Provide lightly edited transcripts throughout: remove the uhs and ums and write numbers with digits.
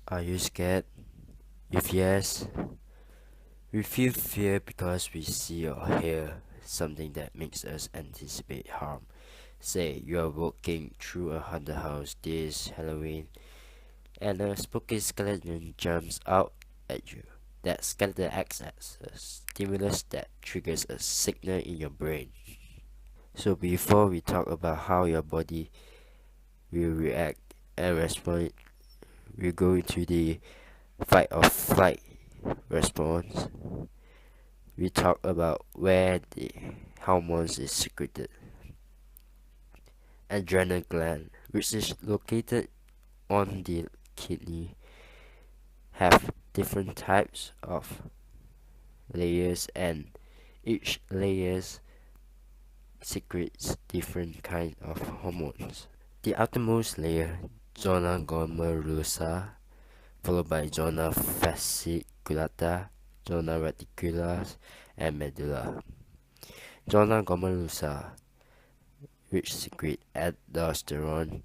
Are you scared? If yes, we feel fear because we see or hear something that makes us anticipate harm. Say you are walking through a haunted house this Halloween and a spooky skeleton jumps out at you. That skeleton acts as a stimulus that triggers a signal in your brain. So before we talk about how your body will react and respond, we go into the fight or flight response. We talk about where the hormones is secreted. Adrenal gland, which is located on the kidney, have different types of layers, and each layers secretes different kind of hormones. The outermost layer, zona glomerulosa, followed by zona fasciculata, zona reticulata, and medulla. Zona glomerulosa, which secrete aldosterone,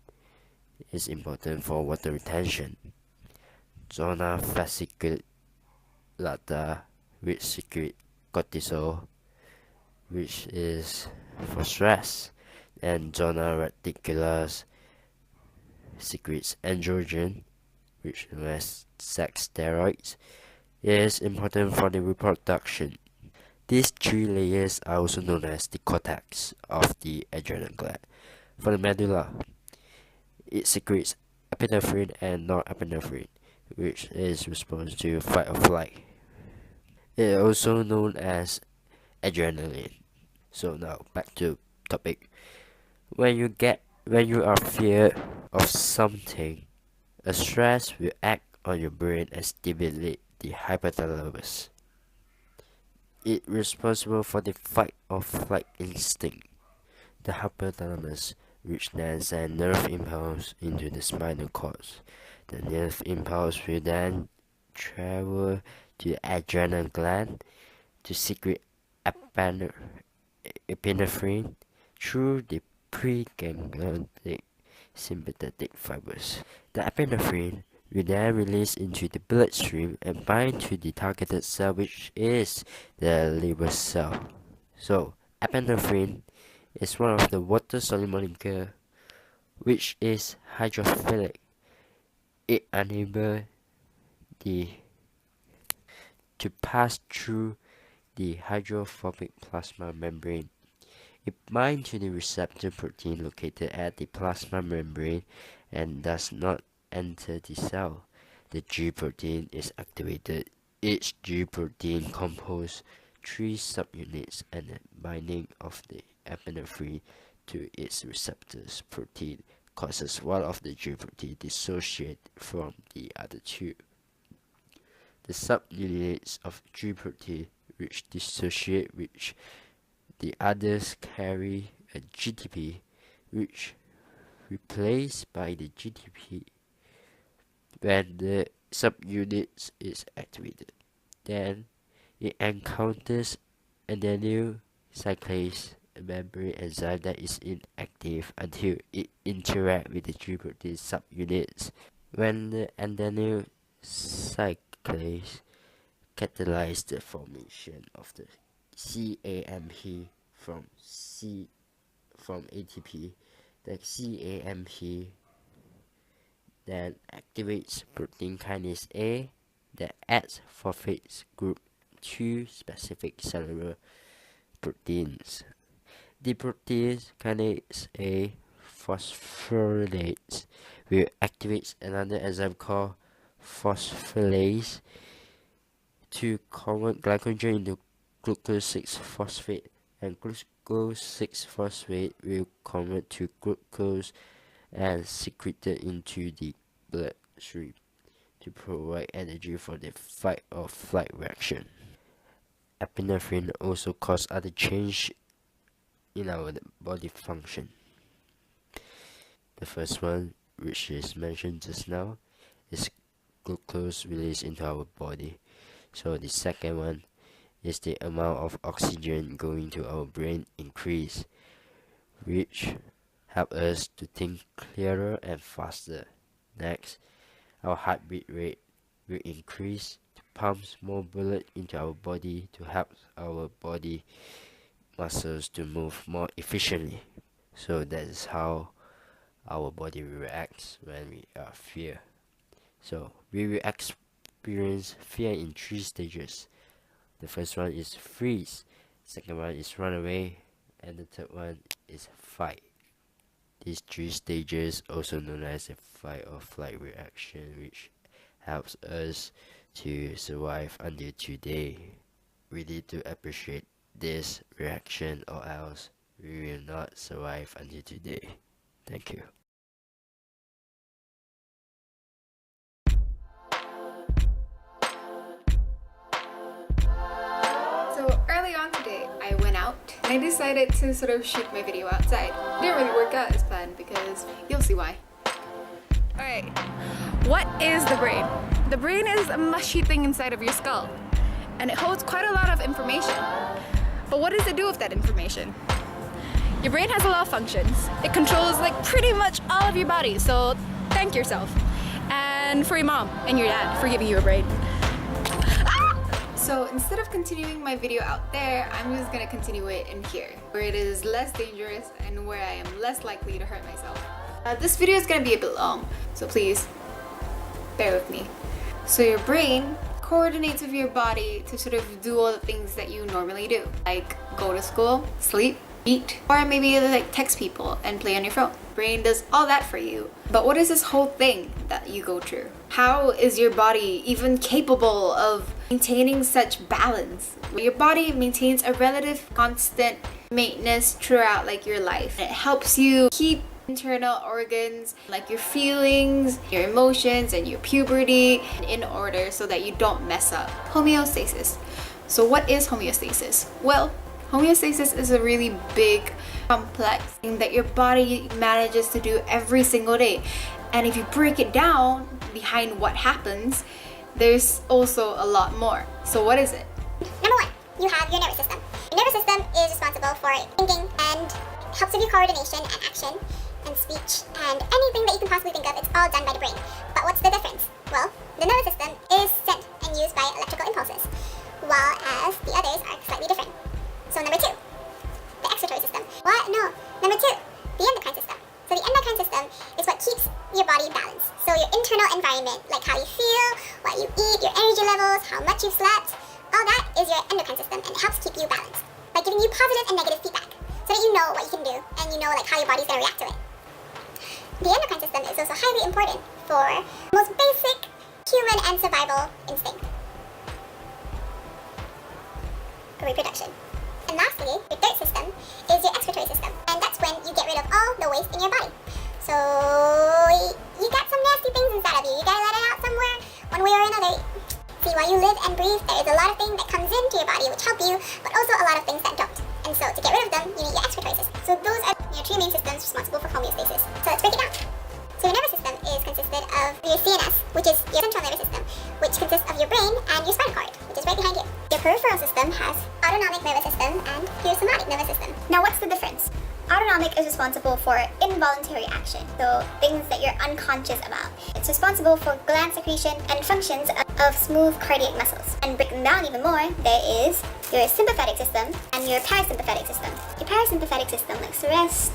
is important for water retention. Zona fasciculata, which secrete cortisol, which is for stress, and zona reticulata secretes androgen, which known as sex steroids, is important for the reproduction. These three layers are also known as the cortex of the adrenal gland. For the medulla, it secretes epinephrine and norepinephrine, which is responsible to fight or flight. It is also known as adrenaline. So now back to topic. When you are feared of something, a stress will act on your brain and stimulate the hypothalamus. It's responsible for the fight or flight instinct. The hypothalamus, which then sends nerve impulse into the spinal cord. The nerve impulse will then travel to the adrenal gland to secrete epinephrine through the preganglionic sympathetic fibers. The epinephrine will then release into the bloodstream and bind to the targeted cell, which is the liver cell. So, epinephrine is one of the water-soluble molecule which is hydrophilic. It enables the to pass through the hydrophobic plasma membrane. It binds to the receptor protein located at the plasma membrane and does not enter the cell. The G protein is activated. Each G protein composes 3 subunits, and the binding of the epinephrine to its receptors protein causes one of the G protein dissociate from the other 2. The subunits of G protein which dissociate which the others carry a GTP, which replaced by the GTP when the subunit is activated. Then it encounters adenyl cyclase, a membrane enzyme that is inactive until it interacts with the G protein subunits. When the adenyl cyclase catalyzes the formation of the CAMP from ATP, the CAMP then activates protein kinase A that adds phosphate group to specific cellular proteins. The protein kinase A phosphorylase will activate another enzyme called phosphorylase to convert glycogen into glucose 6-phosphate, and glucose 6-phosphate will convert to glucose and secreted into the bloodstream to provide energy for the fight or flight reaction. Epinephrine also causes other change in our body function. The first one, which is mentioned just now, is glucose released into our body. So the second one is the amount of oxygen going to our brain increase, which help us to think clearer and faster. Next, our heartbeat rate will increase to pump more blood into our body to help our body muscles to move more efficiently. So that is how our body reacts when we are fear. So we will experience fear in 3 stages. The first one is freeze, second one is run away, and the third one is fight. These 3 stages, also known as the fight or flight reaction, which helps us to survive until today. We need to appreciate this reaction, or else we will not survive until today. Thank you. So early on today, I went out and I decided to sort of shoot my video outside. Didn't really work out as planned because you'll see why. Alright, what is the brain? The brain is a mushy thing inside of your skull, and it holds quite a lot of information. But what does it do with that information? Your brain has a lot of functions. It controls like pretty much all of your body, so thank yourself. And for your mom and your dad for giving you a brain. So instead of continuing my video out there, I'm just gonna continue it in here, where it is less dangerous and where I am less likely to hurt myself. This video is gonna be a bit long, so please bear with me. So your brain coordinates with your body to sort of do all the things that you normally do, like go to school, sleep, eat, or maybe like text people and play on your phone. Brain does all that for you. But what is this whole thing that you go through? How is your body even capable of maintaining such balance? Your body maintains a relative constant maintenance throughout like your life. It helps you keep internal organs like your feelings, your emotions, and your puberty in order so that you don't mess up. Homeostasis. So what is homeostasis? Well, homeostasis is a really big, complex thing that your body manages to do every single day. And if you break it down behind what happens, there's also a lot more. So what is it? Number 1, you have your nervous system. Your nervous system is responsible for thinking and helps with your coordination and action and speech and anything that you can possibly think of. It's all done by the brain. But what's the difference? Well, the nervous system is sent and used by electrical impulses, while as the others are slightly different. So number 2, the excretory system. What? No. Number 2, the endocrine system. So the endocrine system is what keeps your body balanced. So your internal environment, like how you feel, what you eat, your energy levels, how much you've slept, all that is your endocrine system, and it helps keep you balanced by giving you positive and negative feedback so that you know what you can do and you know like how your body's going to react to it. The endocrine system is also highly important for the most basic human and survival instinct, reproduction. And lastly, your third system is your excretory system, and that's when you get rid of all the waste in your body. So you got some nasty things inside of you. You gotta let it out somewhere, one way or another. See, while you live and breathe, there is a lot of things that comes into your body which help you, but also a lot of things that don't. And so to get rid of them, you need your excretory system. So those are your 3 main systems responsible for homeostasis. So let's break it down. So your nervous system is consisted of your CNS, which is your central nervous system, which consists of your brain and your spinal cord, which is right behind you. Your peripheral system has autonomic nervous system and your somatic nervous system. Now what's the difference? Autonomic is responsible for involuntary action, so things that you're unconscious about. It's responsible for gland secretion and functions of smooth cardiac muscles. And breaking down even more, there is your sympathetic system and your parasympathetic system. Your parasympathetic system likes to rest,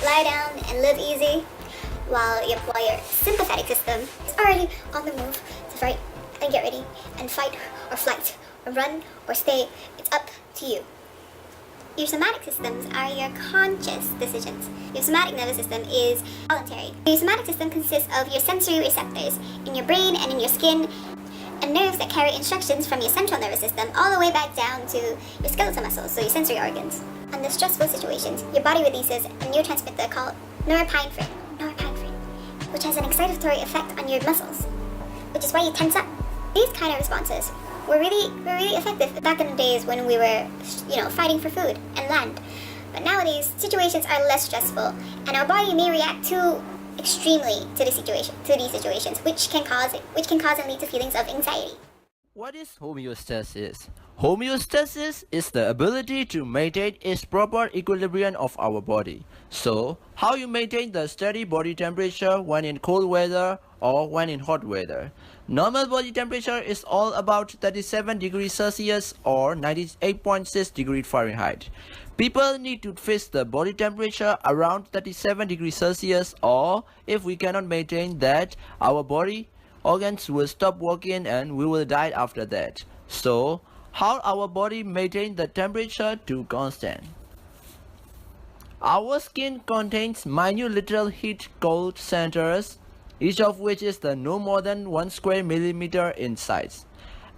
lie down, and live easy, while your sympathetic system is already on the move to fight and get ready and fight or flight or run or stay. It's up to you. Your somatic systems are your conscious decisions. Your somatic nervous system is voluntary. Your somatic system consists of your sensory receptors in your brain and in your skin, and nerves that carry instructions from your central nervous system all the way back down to your skeletal muscles, so your sensory organs. Under stressful situations, your body releases a neurotransmitter called norepinephrine, which has an excitatory effect on your muscles, which is why you tense up. These kind of responses were really effective back in the days when we were, fighting for food and land. But nowadays, situations are less stressful, and our body may react too extremely to these situations, which can cause and lead to feelings of anxiety. What is homeostasis? Homeostasis is the ability to maintain its proper equilibrium of our body. So, how you maintain the steady body temperature when in cold weather or when in hot weather. Normal body temperature is all about 37 degrees Celsius or 98.6 degrees Fahrenheit. People need to fix the body temperature around 37 degrees Celsius, or if we cannot maintain that, our body organs will stop working and we will die after that. So, how our body maintain the temperature to constant? Our skin contains minute little heat cold centers, each of which is no more than 1 square millimeter in size.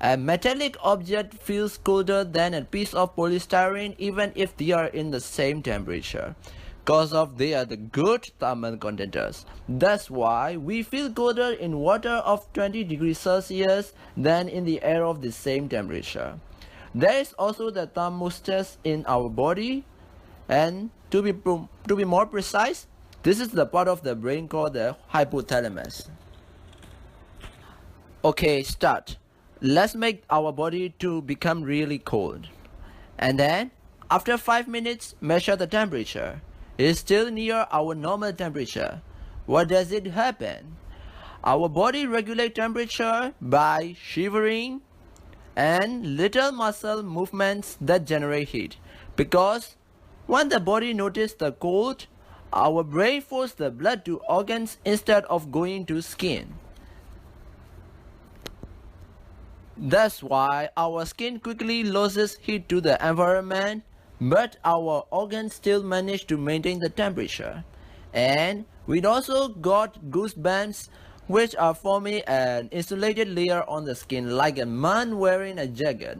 A metallic object feels colder than a piece of polystyrene even if they are in the same temperature, because of they are the good thermal conductors. That's why we feel colder in water of 20 degrees Celsius than in the air of the same temperature. There is also the thermostat in our body, and to be more precise, this is the part of the brain called the hypothalamus. Okay, start. Let's make our body to become really cold. And then, after 5 minutes, measure the temperature. It is still near our normal temperature. What does it happen? Our body regulates temperature by shivering and little muscle movements that generate heat. Because when the body notices the cold, our brain forces the blood to organs instead of going to skin. That's why our skin quickly loses heat to the environment, but our organs still manage to maintain the temperature. And we also got goosebumps, which are forming an insulated layer on the skin like a man wearing a jacket.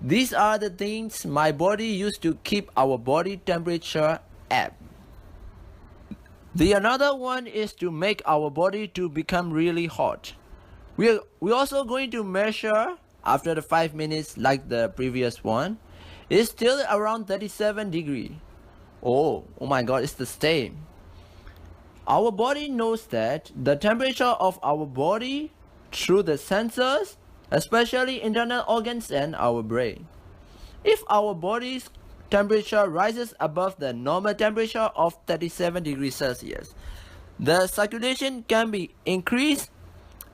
These are the things my body used to keep our body temperature up. The another one is to make our body to become really hot. We're also going to measure after the 5 minutes like the previous one. It's still around 37 degrees. Oh my god, it's the same. Our body knows that the temperature of our body through the sensors, especially internal organs and our brain. If our body's temperature rises above the normal temperature of 37 degrees Celsius, the circulation can be increased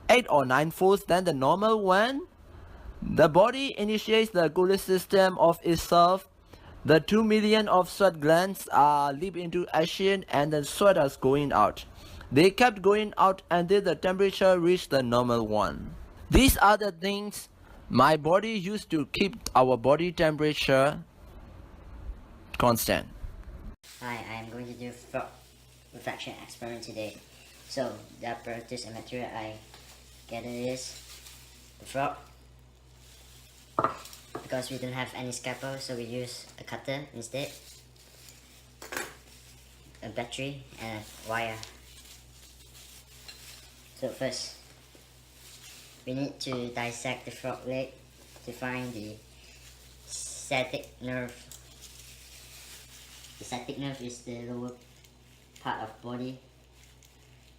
8 or 9 folds than the normal one. The body initiates the cooling system of itself. The 2 million of sweat glands are leap into action and the sweat is going out. They kept going out until the temperature reached the normal one. These are the things my body used to keep our body temperature constant. Hi, I am going to do frog refraction experiment today. So the apparatus and material I gathered is the frog. Because we don't have any scalpel, so we use a cutter instead, a battery and a wire. So first, we need to dissect the frog leg to find the sciatic nerve. The sciatic nerve is the lower part of body,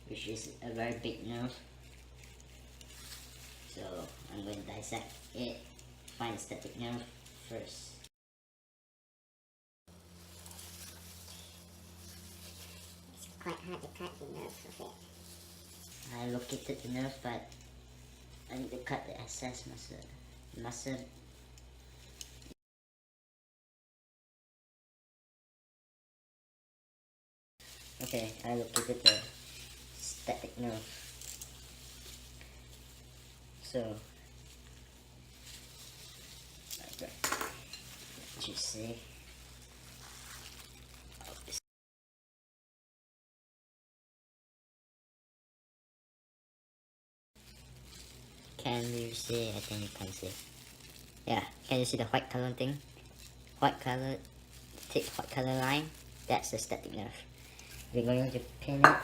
which is a very big nerve. So I'm going to dissect it, find the sciatic nerve first. It's quite hard to cut the nerve of it. I located the nerve, but I need to cut the excess muscle. Okay, I located the static nerve. So, okay, let you see. Can you see? I think you can see. Yeah, can you see the white color thing? White color, thick white color line. That's the static nerve. We're going to pin it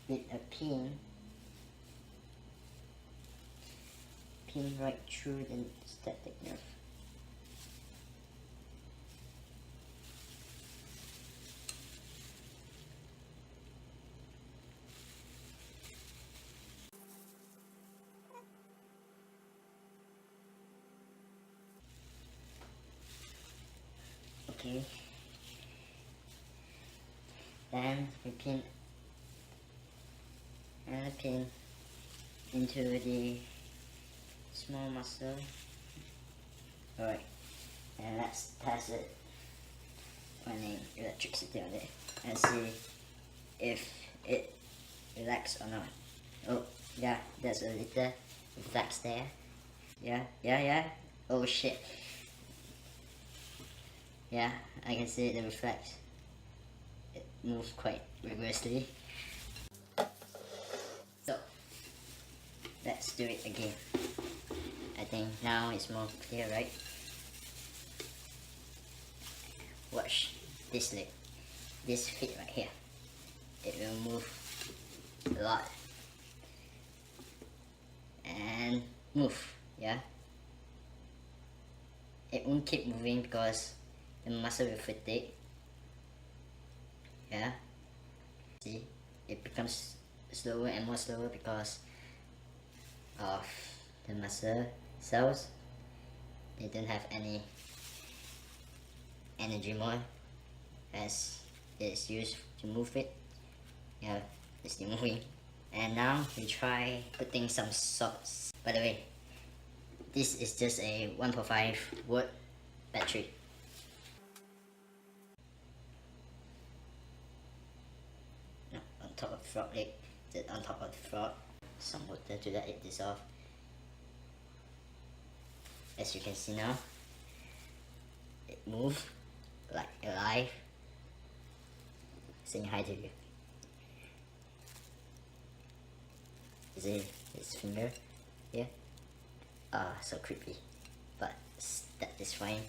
with a pin. Pin right through the static nerve. Okay. Then we pin and a pin into the small muscle. Alright, and let's test it running electricity on it and see if it relaxes or not. Oh yeah, there's a little reflex there. Yeah. Oh shit. Yeah, I can see the reflex. It moves quite rigorously. So let's do it again. I think now it's more clear, right? Watch this leg, this feet right here. It will move a lot and move. Yeah, it won't keep moving because the muscle will fatigue. Yeah, see, it becomes slower and more slower because of the muscle cells. They don't have any energy more as it's used to move it. Yeah, it's still moving. And now we try putting some salts. By the way, this is just a 1.5 watt battery. No, on top of the frog leg, on top of the frog, some water to let it dissolve. As you can see now, it moves like alive. Saying hi to you. Is it his finger? Yeah. Ah, so creepy. But that is fine.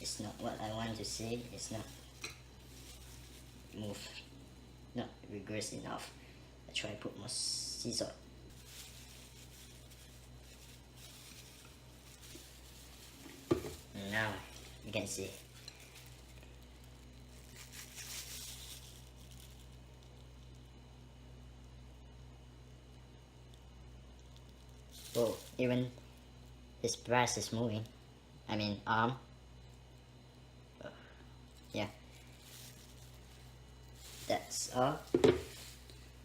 It's not what I want to see. It's not move, not rigorous enough. I try to put more sea salt. Now you can see. Oh, even his breast is moving. I mean arm. Yeah. That's all.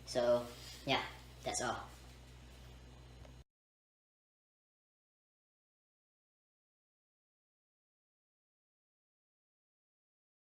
So yeah, that's all.